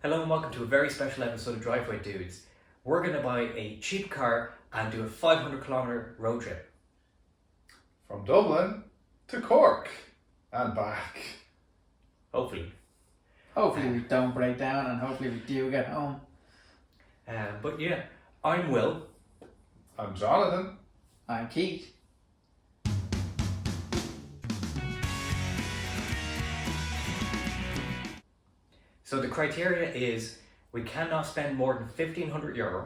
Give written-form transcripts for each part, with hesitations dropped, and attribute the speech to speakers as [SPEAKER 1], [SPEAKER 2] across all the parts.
[SPEAKER 1] Hello and welcome to a very special episode of Driveway Dudes. We're going to buy a cheap car and do a 500-kilometre road trip.
[SPEAKER 2] From Dublin to Cork and back.
[SPEAKER 1] Hopefully.
[SPEAKER 3] Hopefully we don't break down and hopefully we do get home.
[SPEAKER 1] But yeah, I'm Will.
[SPEAKER 2] I'm Jonathan.
[SPEAKER 3] I'm Keith.
[SPEAKER 1] So the criteria is we cannot spend more than €1,500.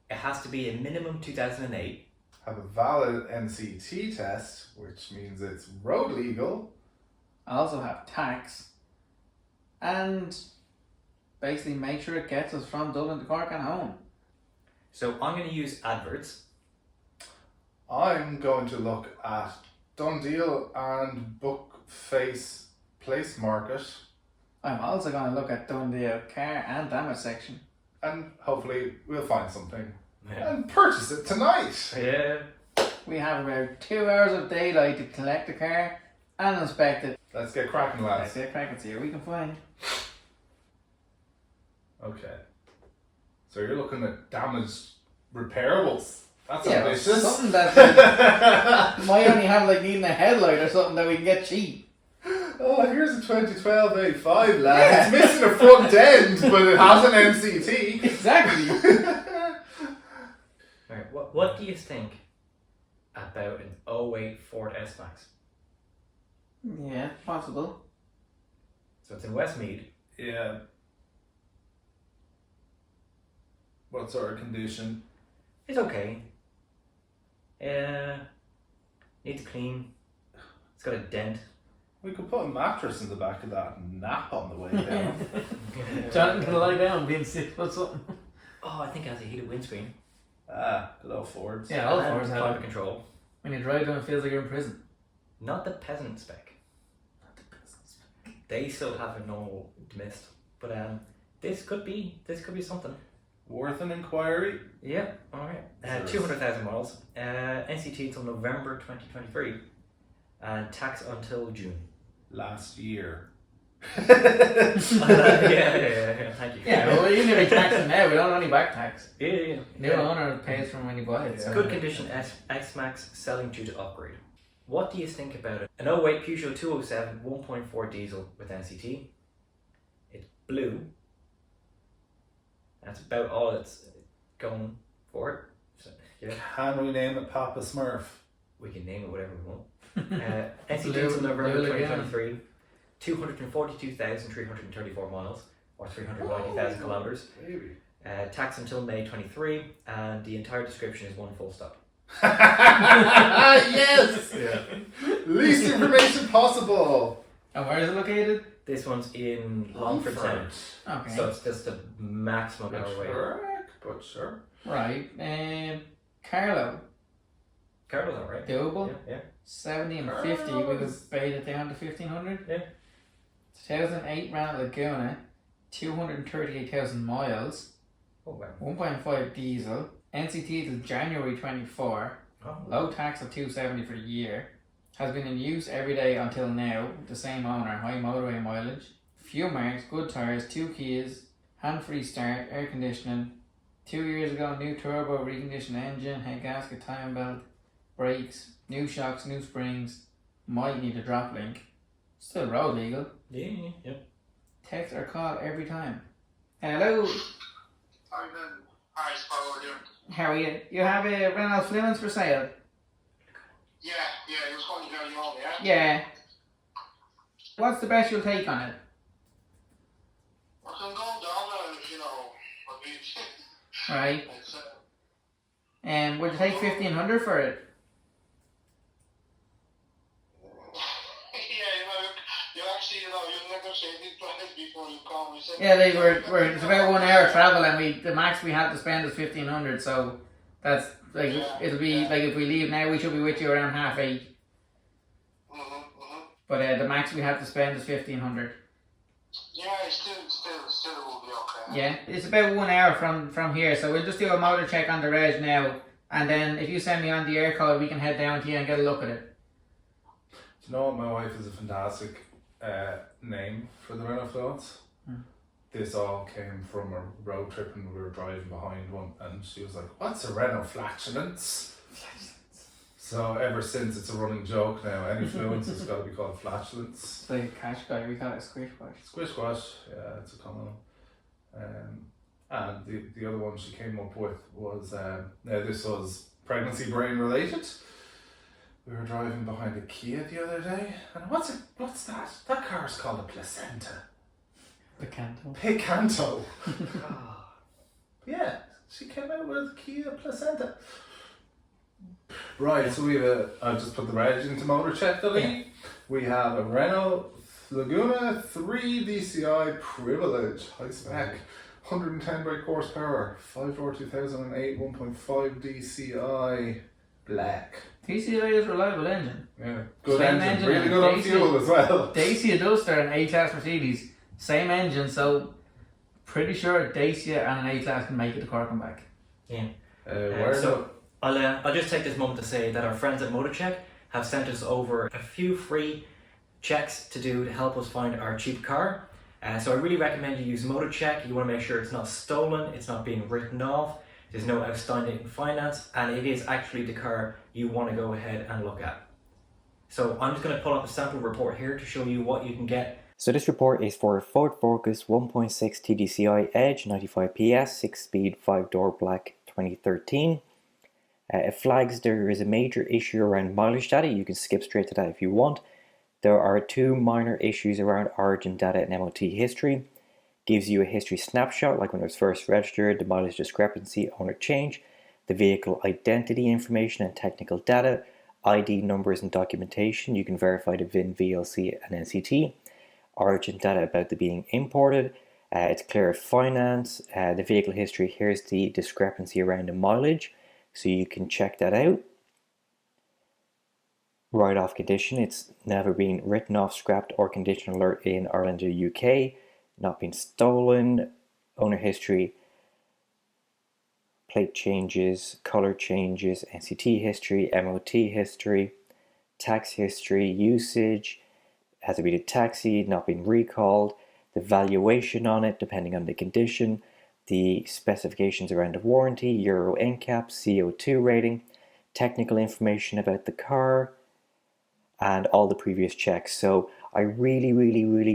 [SPEAKER 1] It has to be a minimum 2008.
[SPEAKER 2] Have a valid NCT test, which means it's road legal.
[SPEAKER 3] I also have tax. And basically make sure it gets us from Dublin to Cork and home.
[SPEAKER 1] So I'm going to use adverts.
[SPEAKER 2] I'm going to look at Dundeal and Bookface Place Market,
[SPEAKER 3] I'm also going to look at Dundee car and damage section.
[SPEAKER 2] and hopefully we'll find something
[SPEAKER 1] Yeah.
[SPEAKER 2] and purchase it tonight.
[SPEAKER 1] Yeah.
[SPEAKER 3] We have about 2 hours of daylight to collect the car and inspect it.
[SPEAKER 2] Let's get cracking,
[SPEAKER 3] Let's
[SPEAKER 2] lads.
[SPEAKER 3] get cracking, see what we can find.
[SPEAKER 2] Okay. So you're looking at damaged repairables. That's
[SPEAKER 3] Yeah,
[SPEAKER 2] ambitious.
[SPEAKER 3] something that might only have like needing a headlight or something that we can get cheap.
[SPEAKER 2] Oh, here's a 2012 A5, lad. It's missing a front end, but it has an MCT.
[SPEAKER 3] Exactly.
[SPEAKER 1] Right. What do you think about an 08 Ford S-Max?
[SPEAKER 3] Yeah, possible.
[SPEAKER 1] So it's in Westmead.
[SPEAKER 2] Yeah. What sort of condition?
[SPEAKER 1] It's okay. Needs clean. It's got a dent.
[SPEAKER 2] We could put a mattress in the back of that and nap on the way down.
[SPEAKER 3] Jonathan can lie down being sick or something.
[SPEAKER 1] Oh, I think it has a heated windscreen.
[SPEAKER 2] Good old Fords.
[SPEAKER 3] Yeah, all
[SPEAKER 1] And
[SPEAKER 3] Fords have
[SPEAKER 1] climate
[SPEAKER 3] it.
[SPEAKER 1] control.
[SPEAKER 3] When you drive down, it feels like you're in prison.
[SPEAKER 1] Not the peasant spec. They still have a normal mist, but this could be something.
[SPEAKER 2] Worth an inquiry.
[SPEAKER 1] Yeah, all right. 200,000 miles. NCT until November 2023, and tax until June.
[SPEAKER 2] Last year.
[SPEAKER 1] yeah. Thank you.
[SPEAKER 3] Yeah, well, even if we tax it now, we don't only back tax.
[SPEAKER 1] Yeah.
[SPEAKER 3] New owner pays from when you buy it. So.
[SPEAKER 1] Good condition X-Max selling due to upgrade. What do you think about it? An 08 Peugeot 207 1.4 diesel with NCT. It's blue. That's about all it's going for. So, yeah,
[SPEAKER 2] Can we name it Papa Smurf?
[SPEAKER 1] we can name it whatever we want. NCT
[SPEAKER 3] Blue-
[SPEAKER 1] until November
[SPEAKER 3] blue again.
[SPEAKER 1] 2023. 242,334 miles or 390,000 kilometers.
[SPEAKER 2] Baby.
[SPEAKER 1] Tax until May 23, and the entire description is one full stop.
[SPEAKER 2] Yes!
[SPEAKER 1] Yeah.
[SPEAKER 2] Least information possible.
[SPEAKER 3] And where is it located?
[SPEAKER 1] This one's in Longford Town,
[SPEAKER 3] Okay.
[SPEAKER 1] so it's just the maximum hour away.
[SPEAKER 2] But sure.
[SPEAKER 3] Right. Carlo.
[SPEAKER 1] Carlo's alright.
[SPEAKER 3] Doable.
[SPEAKER 1] Yeah.
[SPEAKER 3] 70 and 50. We could bait it down to 1,500.
[SPEAKER 1] Yeah.
[SPEAKER 3] 2008 Renault Laguna. 238,000 miles.
[SPEAKER 1] Oh wow.
[SPEAKER 3] 1.5 diesel. NCT till January 24.
[SPEAKER 1] Oh.
[SPEAKER 3] Low tax of 270 for a year. Has been in use every day until now. The same owner. High motorway mileage. Few marks. Good tyres. 2 keys. Hand-free start. Air conditioning. 2 years ago, new turbo, reconditioned engine, head gasket, timing belt, brakes, new shocks, new springs. Might need a drop link. Still road legal.
[SPEAKER 1] Yeah.
[SPEAKER 3] Text or call every time. Hello,
[SPEAKER 4] I'm in Paris Power doing.
[SPEAKER 3] how are you? You have a Renault Fluence for sale?
[SPEAKER 4] Yeah, it was going down your own, yeah?
[SPEAKER 3] Yeah. What's the best you'll take on it?
[SPEAKER 4] I can go down there, you know, a bit.
[SPEAKER 3] Right.
[SPEAKER 4] It's,
[SPEAKER 3] Would you take 1,500 for it?
[SPEAKER 4] yeah, you actually, you negotiated price before you come. You said,
[SPEAKER 3] Yeah, it's about 1 hour travel, and the max we have to spend is 1,500. So that's like it'll be like if we leave now, we should be with you around 8:30. But the max we have to spend is 1,500.
[SPEAKER 4] Yeah, it still will be okay.
[SPEAKER 3] Yeah, it's about 1 hour from here, so we'll just do a motor check on the reg now, and then if you send me on the air code, we can head down to you and get a look at it.
[SPEAKER 2] Do you know what? My wife is a fantastic name for the Renault Fluence. this all came from a road trip and we were driving behind one, and she was like, "What's a Renault flatulence?" So ever since, it's a running joke now. Any fluence has got to be called flatulence.
[SPEAKER 3] It's like a cash guy, we call it squish wash.
[SPEAKER 2] Squish squash, yeah, it's a common one. And the other one she came up with was, now this was pregnancy brain related. We were driving behind a Kia the other day, and what's that? That car's called a placenta. Picanto. Yeah, she came out with Kia placenta. Right, so we have I've just put the reg into motor check, delete. We have a Renault Laguna 3 DCI Privilege, high spec, 110 brake horsepower, 5-door 2008, 1.5 DCI, black.
[SPEAKER 3] DCI is a reliable engine.
[SPEAKER 2] Yeah, good
[SPEAKER 3] Same
[SPEAKER 2] engine, really good on
[SPEAKER 3] Dacia-
[SPEAKER 2] fuel as well.
[SPEAKER 3] Dacia Duster and A-Class Mercedes, same engine, so pretty sure Dacia and an A-Class can make it to Cork and back.
[SPEAKER 1] Yeah.
[SPEAKER 2] Where's
[SPEAKER 1] So I'll just take this moment to say that our friends at MotorCheck have sent us over a few free checks to do to help us find our cheap car. So I really recommend you use MotorCheck. You want to make sure it's not stolen, it's not being written off, there's no outstanding finance, and it is actually the car you want to go ahead and look at. So I'm just going to pull up a sample report here to show you what you can get. So this report is for a Ford Focus 1.6 TDCi Edge 95 PS 6-speed 5-door black 2013. It flags there is a major issue around mileage data. You can skip straight to that if you want. There are two minor issues around origin data and MOT history. Gives you a history snapshot, like when it was first registered, the mileage discrepancy, owner change, the vehicle identity information and technical data, ID numbers and documentation. You can verify the VIN, VLC and NCT. Origin data about the being imported. It's clear of finance. The vehicle history, here's the discrepancy around the mileage. So you can check that out. Write-off condition, it's never been written off, scrapped or condition alert in Ireland or UK. Not been stolen. Owner history, plate changes, colour changes, NCT history, MOT history, tax history, usage, has it been a taxi, not been recalled, the valuation on it depending on the condition, the specifications around the warranty, Euro NCAP, CO2 rating, technical information about the car, and all the previous checks. So I really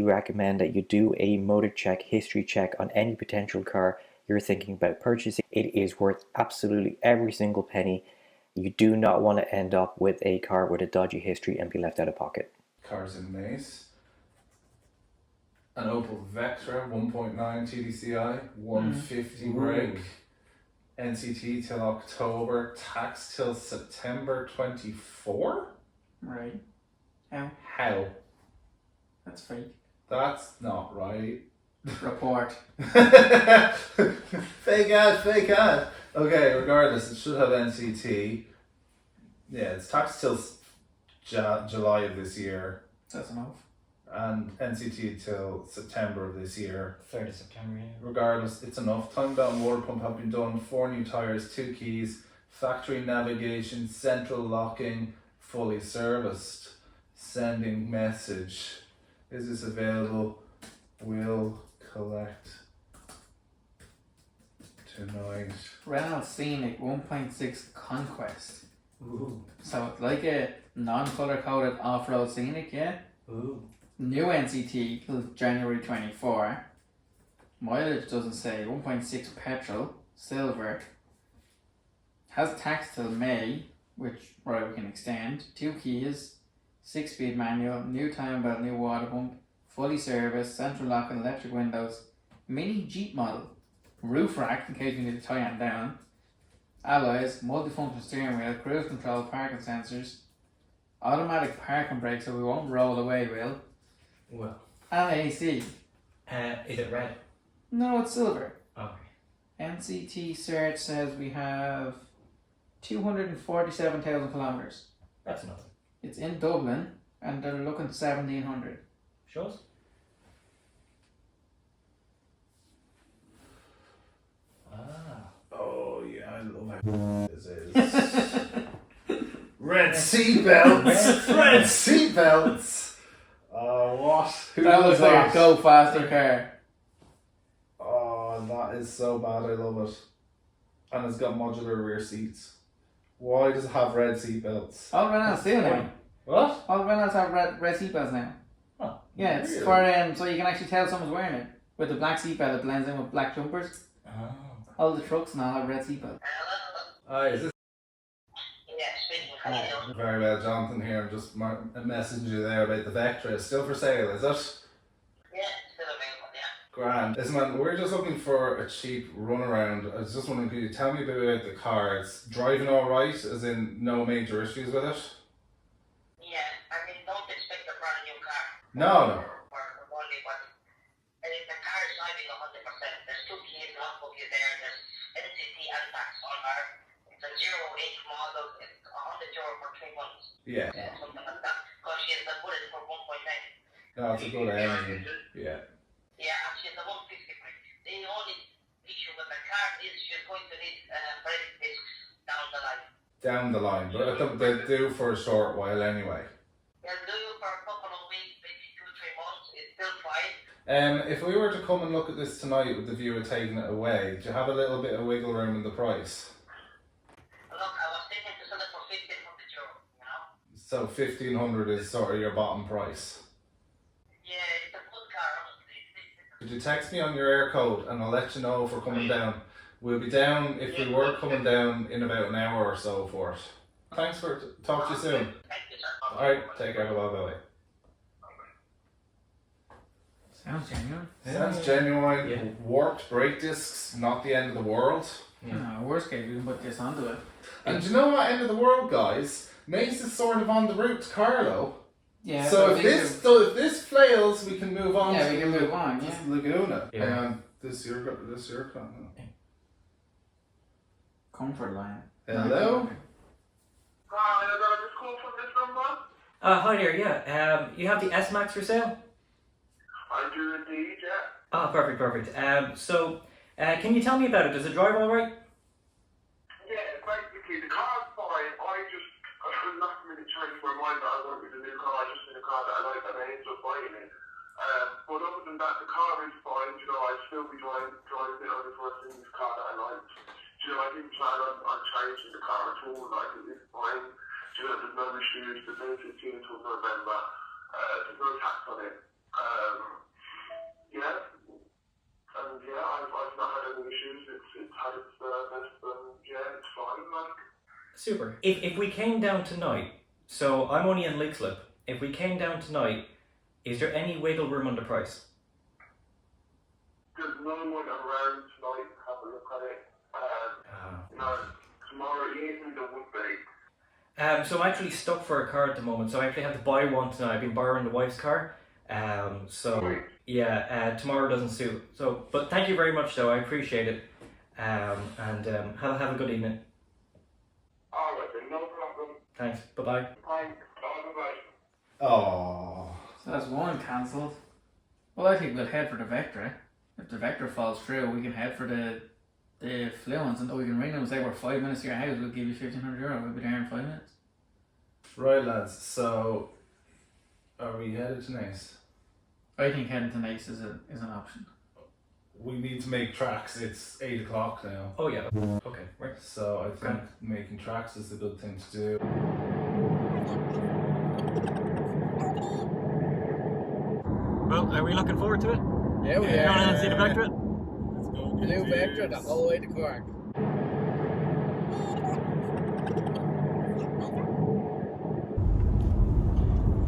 [SPEAKER 1] recommend that you do a motor check, history check on any potential car you're thinking about purchasing. It is worth absolutely every single penny. You do not want to end up with a car with a dodgy history and be left out of pocket.
[SPEAKER 2] Cars in Mace. An Opel Vectra 1.9 TDCi, 150 brake, NCT till October, tax till September 24?
[SPEAKER 3] Right. How?
[SPEAKER 2] How?
[SPEAKER 3] That's fake.
[SPEAKER 2] That's not right.
[SPEAKER 3] Report.
[SPEAKER 2] Fake ad. Okay, regardless, it should have NCT. Yeah, it's taxed till July of this year.
[SPEAKER 3] That's enough.
[SPEAKER 2] And NCT till September of this year.
[SPEAKER 1] 3rd of September, yeah.
[SPEAKER 2] Regardless, it's enough. Time belt and water pump have been done. 4 new tyres, 2 keys, factory navigation, central locking, fully serviced. Sending message. Is this available? Will collect tonight.
[SPEAKER 3] Renault Scenic 1.6 Conquest.
[SPEAKER 1] Ooh.
[SPEAKER 3] So it's like a non-color coded off-road Scenic, yeah?
[SPEAKER 1] Ooh.
[SPEAKER 3] New NCT till January 24. Mileage doesn't say. 1.6 petrol, silver. Has tax till May, which right we can extend. 2 keys, 6-speed manual, new time belt, new water pump, fully serviced, central lock and electric windows, mini Jeep model, roof rack in case you need to tie it down, alloys, multifunction steering wheel, cruise control, parking sensors, automatic parking brake so we won't roll away, Will,
[SPEAKER 1] Well,
[SPEAKER 3] and AC.
[SPEAKER 1] is it red?
[SPEAKER 3] No, it's silver.
[SPEAKER 1] Okay.
[SPEAKER 3] NCT search says we have 247,000 kilometers.
[SPEAKER 1] That's nothing.
[SPEAKER 3] It's in Dublin and they're looking 1,700.
[SPEAKER 1] Shows? Ah.
[SPEAKER 2] Oh yeah, I love how this is. Red seatbelts! Red seatbelts! What? Who
[SPEAKER 3] That
[SPEAKER 2] does
[SPEAKER 3] looks like a
[SPEAKER 2] that?
[SPEAKER 3] go faster car.
[SPEAKER 2] Oh, that is so bad. I love it. And it's got modular rear seats. Why does it have red seat belts?
[SPEAKER 3] All Renaults do now.
[SPEAKER 2] What?
[SPEAKER 3] All Renaults have red seatbelts now.
[SPEAKER 2] Oh,
[SPEAKER 3] Yeah, it's
[SPEAKER 2] really?
[SPEAKER 3] for so you can actually tell someone's wearing it. With the black seatbelt, it blends in with black jumpers.
[SPEAKER 1] Oh.
[SPEAKER 3] All the trucks and all have red seatbelts.
[SPEAKER 2] Hi, is this?
[SPEAKER 4] Yeah, speaking. How you doing?
[SPEAKER 2] Very well, Jonathan here. I'm just messaging you there about the Vectra. It's still for sale, is it?
[SPEAKER 4] Yeah, still available, yeah.
[SPEAKER 2] Grand. Listen, man, we're just looking for a cheap runaround. I was just wondering, could you tell me a bit about the car? It's driving all right, as in no major issues with it?
[SPEAKER 4] Yeah, I mean, don't expect a brand new car.
[SPEAKER 2] No.
[SPEAKER 4] Or only, but the car is driving 100%. There's two keys, logbook is there, there's NCT and tax on there. It's a 08 model, it's €100 for 3 months.
[SPEAKER 2] Yeah.
[SPEAKER 3] Yeah.
[SPEAKER 4] Something like that. Because she has the bullet for 1.9.
[SPEAKER 2] No, it's a good engine. Yeah.
[SPEAKER 4] Yeah, and she's a 150 brake. The only issue with the car is she's going to need brake discs down the line.
[SPEAKER 2] Down the line, but they do for a short while anyway.
[SPEAKER 4] They'll do for a couple of weeks, maybe 2-3 months. It's still fine.
[SPEAKER 2] If we were to come and look at this tonight with the view of taking it away, do you have a little bit of wiggle room in the price?
[SPEAKER 4] Look, I was thinking to sell it for €1,500, you know?
[SPEAKER 2] So 1,500 is sort of your bottom price.
[SPEAKER 4] Yeah, it's a good car, honestly.
[SPEAKER 2] Could you text me on your air code and I'll let you know if we're coming down. We'll be down, if we were coming down, in about an hour or so for it. Thanks for talk to you soon.
[SPEAKER 4] Thank you, sir.
[SPEAKER 2] Alright, take care, bye.
[SPEAKER 3] Sounds genuine.
[SPEAKER 2] Sounds genuine.
[SPEAKER 1] Yeah.
[SPEAKER 2] Warped brake discs, not the end of the world.
[SPEAKER 3] No, worst case, we can put this onto it.
[SPEAKER 2] And do you know what, end of the world, guys? Mace is sort of on the route to Carlo.
[SPEAKER 3] Yeah.
[SPEAKER 2] So if
[SPEAKER 3] these
[SPEAKER 2] this flails, we can move on.
[SPEAKER 3] Yeah,
[SPEAKER 2] to
[SPEAKER 3] we can move on,
[SPEAKER 2] to
[SPEAKER 3] yeah.
[SPEAKER 2] Laguna.
[SPEAKER 1] Yeah.
[SPEAKER 2] This your car.
[SPEAKER 3] comfort line.
[SPEAKER 2] Hello.
[SPEAKER 4] Hi, I got a missed call from this number.
[SPEAKER 1] Hi there, yeah. You have the S-Max for sale?
[SPEAKER 4] I do indeed, yeah.
[SPEAKER 1] Ah, perfect. Can you tell me about it? Does it drive all right?
[SPEAKER 4] Yeah, basically, the car's fine. I just, last minute changed my mind that I wanted a new car. I just need a car that I like and I ended up buying it. But other than that, the car is fine. You know, I'd still be driving it on the first thing, this car that I like. You know, I didn't plan on changing the car at all. Like, it's fine. You know, there's no issues. There's no 15 until November. There's no tax on it. Yeah. And yeah, I've not had any issues. It's had its service, and yeah, it's fine. Like,
[SPEAKER 1] Super. If we came down tonight, so I'm only in Leixlip. If we came down tonight, is there any wiggle room on the price?
[SPEAKER 4] there's no one around tonight to have a look at it. No, tomorrow evening there would be.
[SPEAKER 1] So I'm actually stuck for a car at the moment, so I actually have to buy one tonight. I've been borrowing the wife's car. Tomorrow doesn't suit. So, but thank you very much, though. I appreciate it. Have a good evening.
[SPEAKER 4] Alright then, no problem.
[SPEAKER 1] Thanks. Bye bye.
[SPEAKER 4] Thanks. Bye-bye.
[SPEAKER 2] Oh.
[SPEAKER 3] So that's one cancelled. Well, I think we'll head for the Vectra. If the Vectra falls through, we can head for the Fluence, and we can ring them and say we're 5 minutes to your house. We'll give you €1,500. We'll be there in 5 minutes.
[SPEAKER 2] Right, lads. So, are we headed to Nice?
[SPEAKER 3] I think heading to Nice is an option.
[SPEAKER 2] We need to make tracks. It's 8 o'clock now.
[SPEAKER 1] Oh yeah. Okay. Right.
[SPEAKER 2] So I think
[SPEAKER 1] Grand.
[SPEAKER 2] making tracks is a good thing to do.
[SPEAKER 1] Well, are we looking forward to it?
[SPEAKER 3] Yeah, we
[SPEAKER 1] You want to see the Vectra?
[SPEAKER 3] Blue Vectra the whole way to Cork.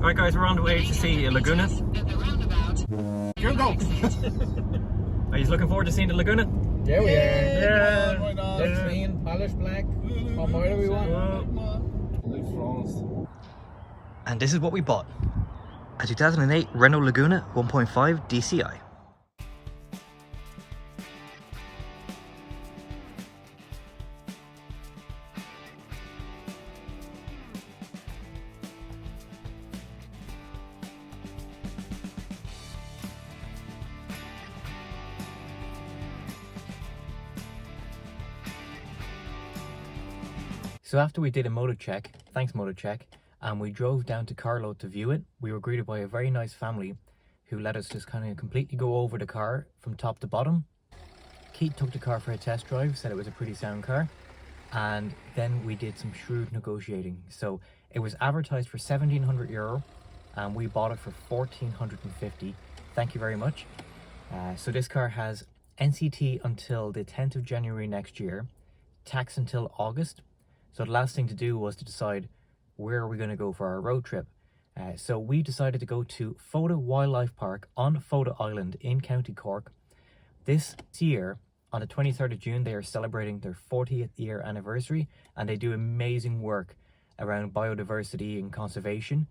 [SPEAKER 1] Right, guys, we're on the way to see Laguna.
[SPEAKER 2] Here go.
[SPEAKER 1] Are you looking forward to seeing the Laguna?
[SPEAKER 3] Yeah, we are.
[SPEAKER 1] Yeah.
[SPEAKER 2] Why not?
[SPEAKER 3] Looks clean, polished black. What more do we want?
[SPEAKER 1] And this is what we bought. A 2008 Renault Laguna 1.5 DCI. So after we did a motor check, thanks motor check, and we drove down to Carlo to view it, we were greeted by a very nice family who let us just kind of completely go over the car from top to bottom. Keith took the car for a test drive, said it was a pretty sound car, and then we did some shrewd negotiating. So it was advertised for €1,700 and we bought it for €1,450. Thank you very much. So this car has NCT until the 10th of January next year, tax until August. So the last thing to do was to decide where are we going to go for our road trip. So we decided to go to Fota Wildlife Park on Fota Island in County Cork. This year, on the 23rd of June, they are celebrating their 40th year anniversary, and they do amazing work around biodiversity and conservation.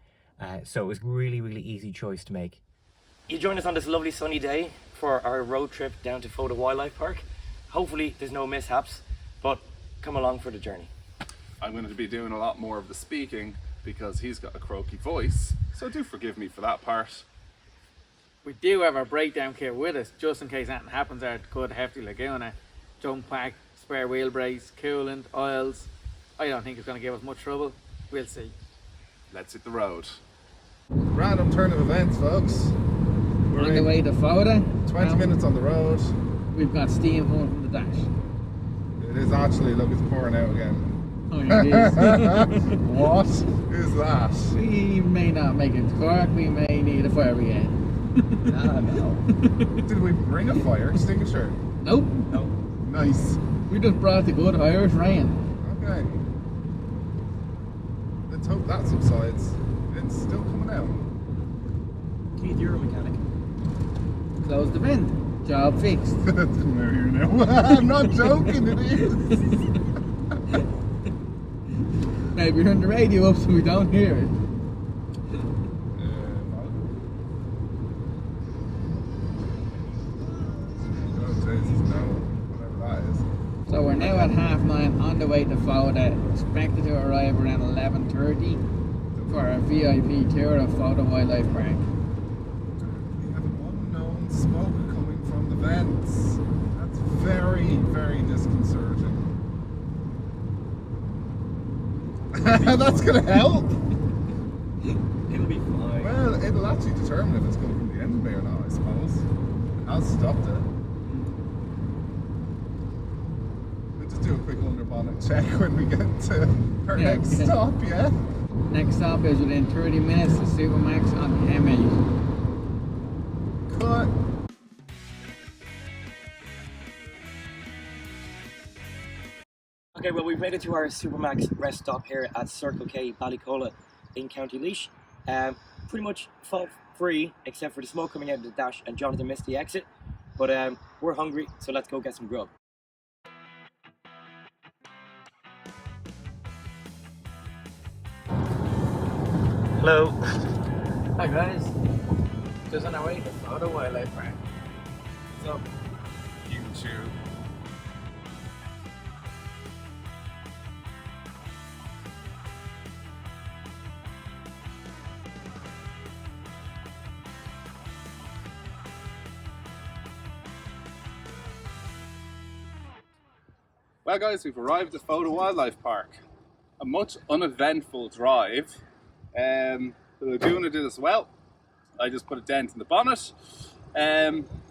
[SPEAKER 1] So it was really, really easy choice to make. You joined us on this lovely sunny day for our road trip down to Fota Wildlife Park. Hopefully there's no mishaps, but come along for the journey.
[SPEAKER 2] I'm going to be doing a lot more of the speaking because he's got a croaky voice, so do forgive me for that part.
[SPEAKER 3] We do have our breakdown kit with us, just in case anything happens. Our good hefty Laguna, jump pack, spare wheel brakes, coolant, oils. I don't think it's going to give us much trouble. We'll see.
[SPEAKER 2] Let's hit the road. Random turn of events, folks. We're
[SPEAKER 3] On the way to Fota.
[SPEAKER 2] 20 minutes on the road.
[SPEAKER 3] We've got steam coming from the dash.
[SPEAKER 2] It is actually, look, it's pouring out again.
[SPEAKER 3] Oh, yeah, it is.
[SPEAKER 2] What is that?
[SPEAKER 3] We may not make it to Cork. We may need a fire brigade.
[SPEAKER 2] No. Did we bring a fire extinguisher?
[SPEAKER 3] Nope.
[SPEAKER 1] No.
[SPEAKER 2] Nice.
[SPEAKER 3] We just brought the good Irish rain.
[SPEAKER 2] Okay. Let's hope that subsides. It's still coming out.
[SPEAKER 1] Keith, you're a mechanic.
[SPEAKER 3] Close the vent. Job fixed.
[SPEAKER 2] It's coming out here now. I'm not joking, it is.
[SPEAKER 3] Maybe we turn the radio up so we don't hear it. So we're now at 9:30 on the way to Fota, expected to arrive around 11:30 for our VIP tour of Fota Wildlife Park.
[SPEAKER 2] We have unknown smoke coming from the vents. That's very, very disconcerting. That's going to help.
[SPEAKER 1] It'll be fine.
[SPEAKER 2] Well, it'll actually determine if it's coming from the end of me or not, I suppose. It has stopped it. We'll just do a quick underbonnet check when we get to our next stop, yeah?
[SPEAKER 3] Next stop is within 30 minutes to Supermax on the M8.
[SPEAKER 2] Cut.
[SPEAKER 1] Okay, well, we've made it to our Supermax rest stop here at Circle K Ballycola in County Laois. Pretty much fault free, except for the smoke coming out of the dash, and Jonathan missed the exit. But we're hungry, so let's go get some grub. Hello.
[SPEAKER 3] Hi guys, just on our way to Fota Wildlife Park. So,
[SPEAKER 2] YouTube. Well guys, we've arrived at Fota Wildlife Park. A much uneventful drive. The Laguna did as well. I just put a dent in the bonnet.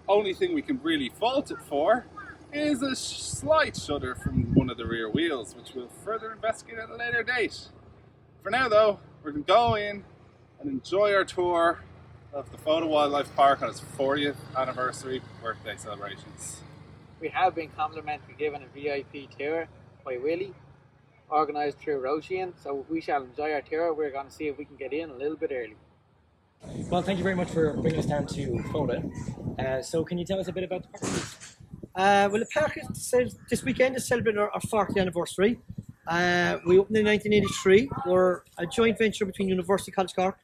[SPEAKER 2] Only thing we can really fault it for is a slight shudder from one of the rear wheels, which we'll further investigate at a later date. For now though, we're going to go in and enjoy our tour of the Fota Wildlife Park on its 40th anniversary birthday celebrations.
[SPEAKER 3] we have been complimentary given a VIP tour by Willie, organised through Rochian, so we shall enjoy our tour. We're going to see if we can get in a little bit early.
[SPEAKER 1] Well, thank you very much for bringing us down to Fota. So can you tell us a bit about the park?
[SPEAKER 5] Well, the park is, this weekend is celebrating our 40th anniversary. We opened in 1983. We're a joint venture between University College Cork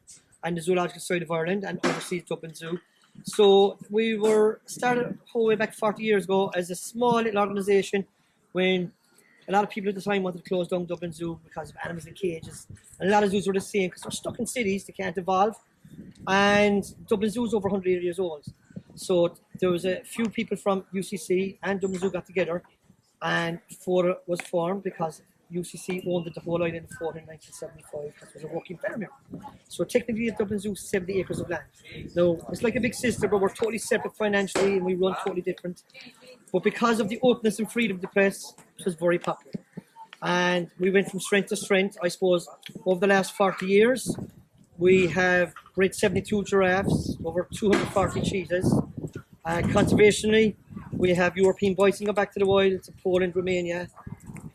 [SPEAKER 5] and the Zoological Society of Ireland and Overseas Dublin Zoo. So we were started whole way back 40 years ago as a small little organisation when a lot of people at the time wanted to close down Dublin Zoo because of animals in cages. And a lot of zoos were the same because they're stuck in cities, they can't evolve. And Dublin Zoo is over 100 years old. So there was a few people from UCC and Dublin Zoo got together and Fota was formed because UCC owned the whole island in Fota in 1975. That was a working farm here. So technically at Dublin Zoo, 70 acres of land. Now, it's like a big sister, but we're totally separate financially and we run totally different. But because of the openness and freedom of the press, it was very popular. And we went from strength to strength. I suppose over the last 40 years, we have bred 72 giraffes, over 240 cheetahs. Conservationally, we have European bison go back to the wild to Poland, Romania.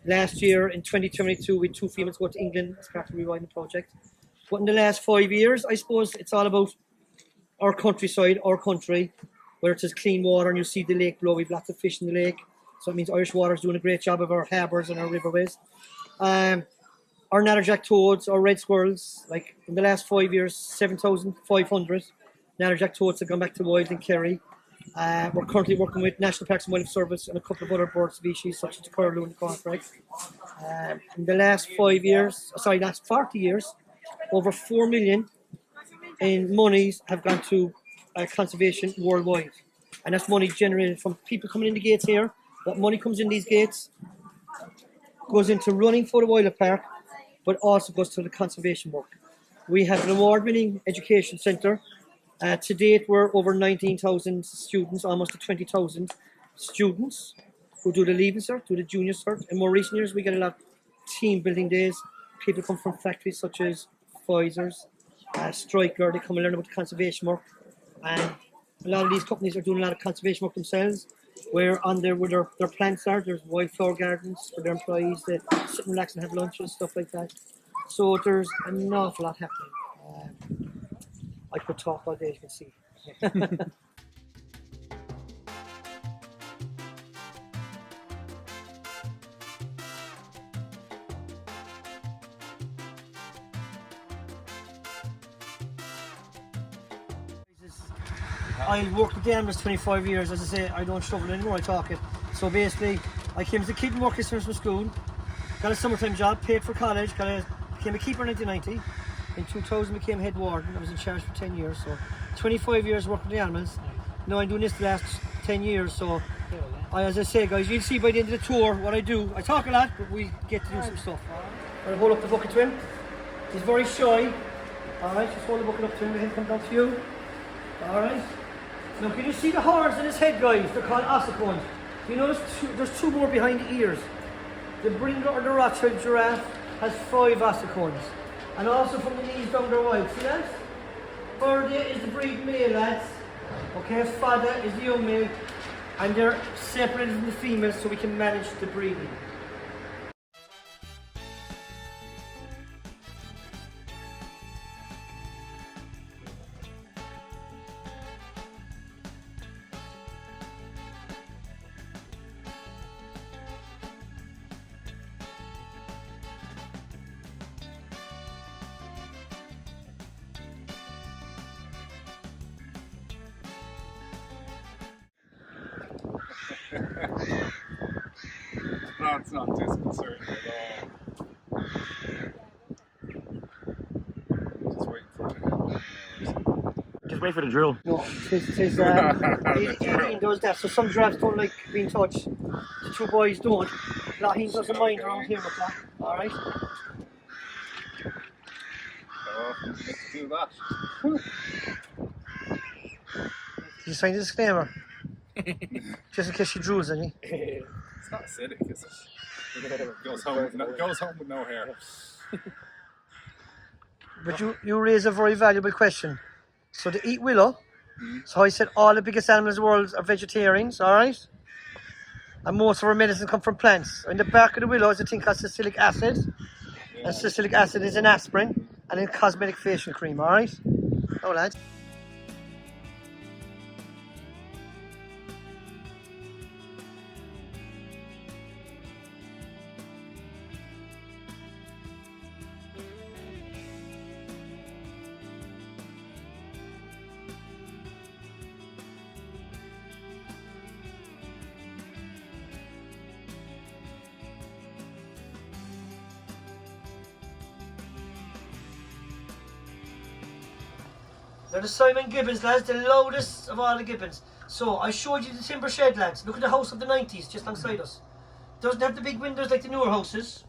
[SPEAKER 5] Last year, in 2022, we had 2 females go to England as part of the rewilding project. But in the last 5 years, I suppose it's all about our countryside, our country, where it is clean water and you see the lake below. We've lots of fish in the lake. So it means Irish Water is doing a great job of our harbours and our riverways. Our natterjack toads, our red squirrels, like in the last 5 years, 7,500 natterjack toads have gone back to wild in Kerry. We're currently working with National Parks and Wildlife Service and a couple of other bird species, such as the curlew and the corncrake. In the last 40 years, over 4 million in monies have gone to conservation worldwide. And that's money generated from people coming in the gates here. That money comes in these gates, goes into running for the wildlife park, but also goes to the conservation work. We have an award-winning education centre. To date, we're over 19,000 students, almost to 20,000 students who do the Leaving Cert, do the Junior Cert. In more recent years, we get a lot of team building days. People come from factories such as Pfizer's, Stryker. They come and learn about the conservation work. And a lot of these companies are doing a lot of conservation work themselves. Where on there, where their plants are, there's wildflower gardens for their employees. They sit and relax and have lunch and stuff like that. So there's an awful lot happening. I could talk all day, as you can see. I worked with the animals 25 years. As I say, I don't shovel anymore, I talk it. So basically, I came as a kid and worked Christmas from school, got a summertime job, paid for college, became a keeper in 1990. In 2000, became head warden. I was in charge for 10 years. So 25 years working with the animals. Now I'm doing this the last 10 years. So as I say, guys, you'll see by the end of the tour what I do. I talk a lot, but we get to do some stuff. I'll hold up the bucket to him. He's very shy. Alright, just hold the bucket up to him. He'll come down to you. Alright. Now can you see the horns in his head, guys? They're called ossicones. You notice there's 2 more behind the ears. The Bringer or the Rothschild giraffe has 5 ossicones. And also from the knees down their wide. See that? Birdia is the breed male, lads. Okay, Fada is the young male. And they're separated from the females so we can manage the breeding.
[SPEAKER 2] That's not disconcerting at all. Just waiting for it to happen.
[SPEAKER 1] Just wait for the drill.
[SPEAKER 5] No, he does that. So some giraffes don't like being touched. The 2 boys don't. He doesn't mind around here with that. Alright?
[SPEAKER 2] Oh, let's do that.
[SPEAKER 5] Did you sign the disclaimer? Just in case she drools, isn't he?
[SPEAKER 2] It's not acidic, is it? Goes home with no hair.
[SPEAKER 5] But you raise a very valuable question. So they eat willow. So I said all the biggest animals in the world are vegetarians, alright? And most of our medicine come from plants. In the bark of the willow is a thing called salicylic acid. And salicylic acid is an aspirin and in cosmetic facial cream, alright? Oh lads. They're the Simon Gibbons, lads, the loudest of all the Gibbons. So I showed you the timber shed, lads. Look at the house of the 90s just alongside us. Doesn't have the big windows like the newer houses,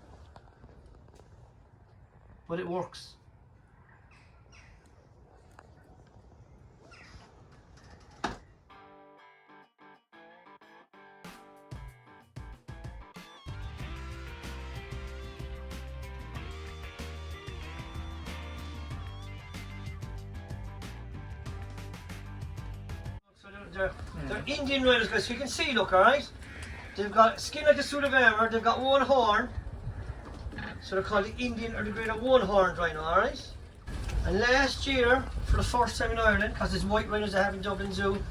[SPEAKER 5] but it works. they're Indian rhinos, guys. So you can see, look, alright? They've got skin like a suit of armour, they've got one horn. So they're called the Indian or the Greater One Horned Rhino, alright? And last year, for the first time in Ireland, because there's white rhinos they have in Dublin Zoo,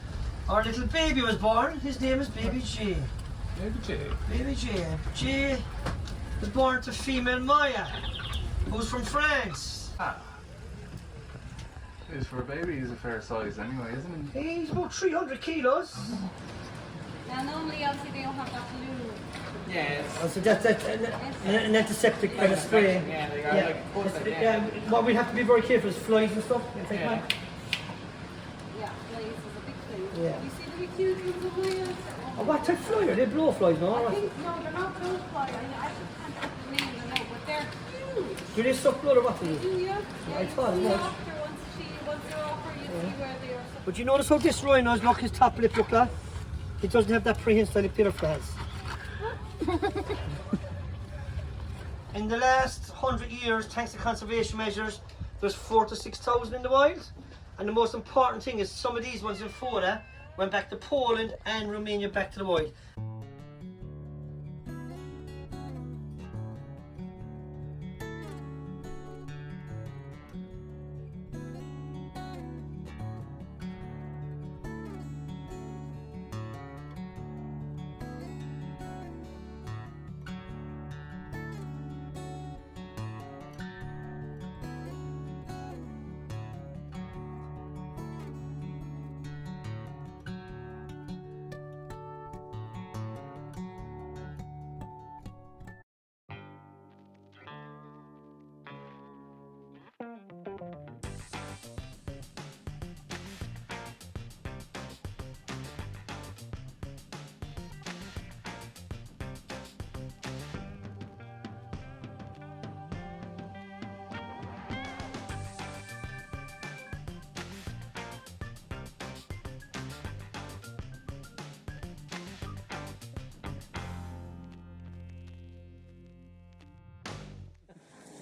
[SPEAKER 5] our little baby was born. His name is Baby J.
[SPEAKER 2] Maybe Jay.
[SPEAKER 5] Baby J. J was born to female Maya, who's from France.
[SPEAKER 2] For a baby, he's a fair size anyway, isn't he?
[SPEAKER 5] He's about 300 kilos.
[SPEAKER 6] Now normally obviously they don't have that blue.
[SPEAKER 3] Yeah,
[SPEAKER 5] Oh, so that's an antiseptic kind of spray.
[SPEAKER 3] Yeah, they got
[SPEAKER 5] Yeah.
[SPEAKER 3] like put it
[SPEAKER 5] Yeah, what we have to be very careful is flies and stuff. You think,
[SPEAKER 3] Yeah.
[SPEAKER 5] man?
[SPEAKER 6] Yeah, flies is a big thing.
[SPEAKER 5] Yeah.
[SPEAKER 6] You see the big cute ones of Wales?
[SPEAKER 5] Oh, what type of fly are they? Blow flies, no?
[SPEAKER 6] I think no, they're not blue fly. I just can't put the name of them, but they're huge.
[SPEAKER 5] Do they suck blood or what do they do?
[SPEAKER 6] Do you?
[SPEAKER 5] Yeah, I thought it
[SPEAKER 6] You
[SPEAKER 5] was.
[SPEAKER 6] after once they're off her, you see where they are.
[SPEAKER 5] But you notice how this rhino's look, his top lip look like? He doesn't have that prehensile pillar flares. In the last 100 years, thanks to conservation measures, there's 4,000 to 6,000 in the wild. And the most important thing is some of these ones in Foda went back to Poland and Romania back to the wild.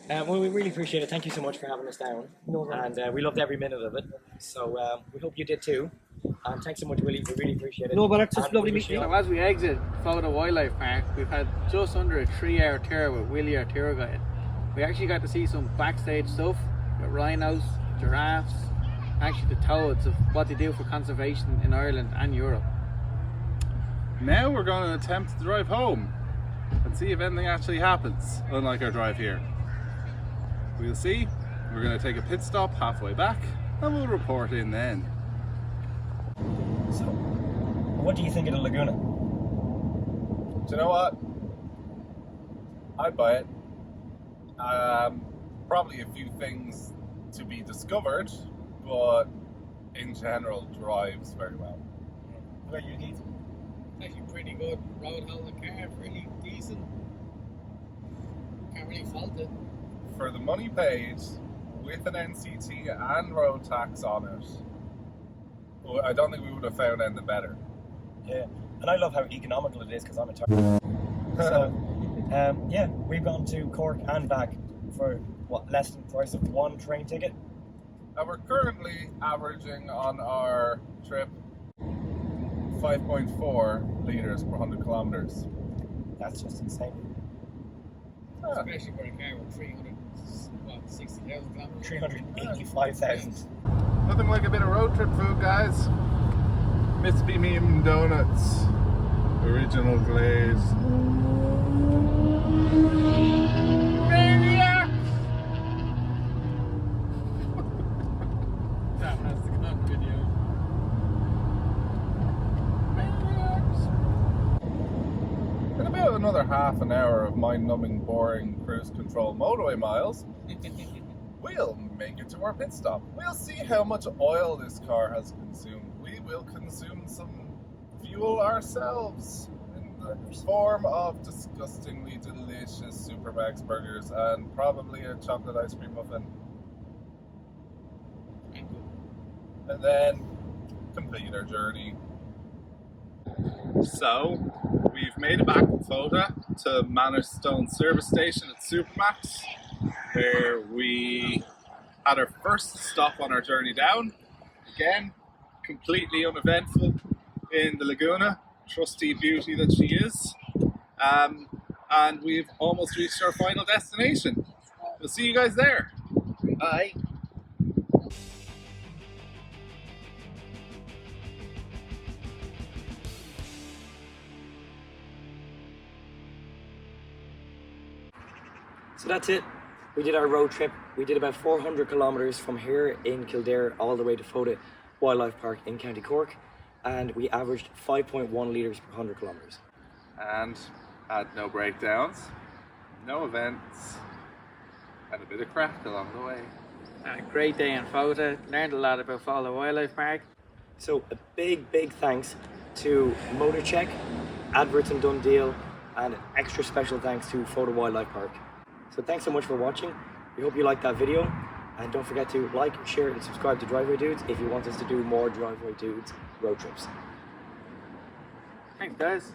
[SPEAKER 1] Well, we really appreciate it. Thank you so much for having us down. And we loved every minute of it. So we hope you did too. And thanks so much, Willie. We really appreciate it.
[SPEAKER 5] No, but it's just
[SPEAKER 1] And
[SPEAKER 5] lovely
[SPEAKER 1] we wish
[SPEAKER 5] meeting you.
[SPEAKER 3] So as we exit Foda Wildlife Park, we've had just under a 3-hour tour with Willie, our tour guide. We actually got to see some backstage stuff with rhinos, giraffes, actually the toads of what they do for conservation in Ireland and Europe.
[SPEAKER 2] Now we're going to attempt to drive home and see if anything actually happens, unlike our drive here. We'll see. We're going to take a pit stop halfway back and we'll report in then.
[SPEAKER 1] So, what do you think of the Laguna?
[SPEAKER 2] Do you know what? I'd buy it. Probably a few things to be discovered, but in general drives very well.
[SPEAKER 1] What about you, Keith?
[SPEAKER 3] Actually pretty good. Road holding car, pretty decent. Can't really fault it.
[SPEAKER 2] For the money paid, with an NCT and road tax on it, well, I don't think we would have found anything better.
[SPEAKER 1] Yeah, and I love how economical it is because I'm a tar- So, yeah, we've gone to Cork and back for what, less than the price of one train ticket.
[SPEAKER 2] And we're currently averaging on our trip 5.4 litres per 100 kilometres.
[SPEAKER 1] That's just insane.
[SPEAKER 3] Especially for a car with 360,000 kilometers.
[SPEAKER 1] 385,000.
[SPEAKER 2] Nothing like a bit of road trip food, guys. Mississippi Medium Donuts, original glaze. Maniac!
[SPEAKER 3] That has the good video.
[SPEAKER 2] In about another half an hour of mind-numbing, boring cruise control motorway miles, we'll make it to our pit stop. We'll see how much oil this car has consumed. We will consume some fuel ourselves in the form of disgustingly delicious Supermax burgers and probably a chocolate ice cream muffin. And then complete our journey. So, we've made it back from Foda to Manor Stone service station at Supermax, where we had our first stop on our journey down. Again, completely uneventful. in the Laguna, trusty beauty that she is. And we've almost reached our final destination. We'll see you guys there. Bye.
[SPEAKER 1] So that's it. We did our road trip. We did about 400 kilometres from here in Kildare all the way to Fota Wildlife Park in County Cork, and we averaged 5.1 litres per 100 kilometres.
[SPEAKER 2] And had no breakdowns, no events, and a bit of crack along the way.
[SPEAKER 3] A great day in Fota. Learned a lot about Fota Wildlife Park.
[SPEAKER 1] So a big thanks to MotorCheck, Adverts and Done Deal, and an extra special thanks to Fota Wildlife Park. So thanks so much for watching. We hope you liked that video, and don't forget to like, share, and subscribe to Driveway Dudes if you want us to do more Driveway Dudes road trips.
[SPEAKER 3] Thanks, guys.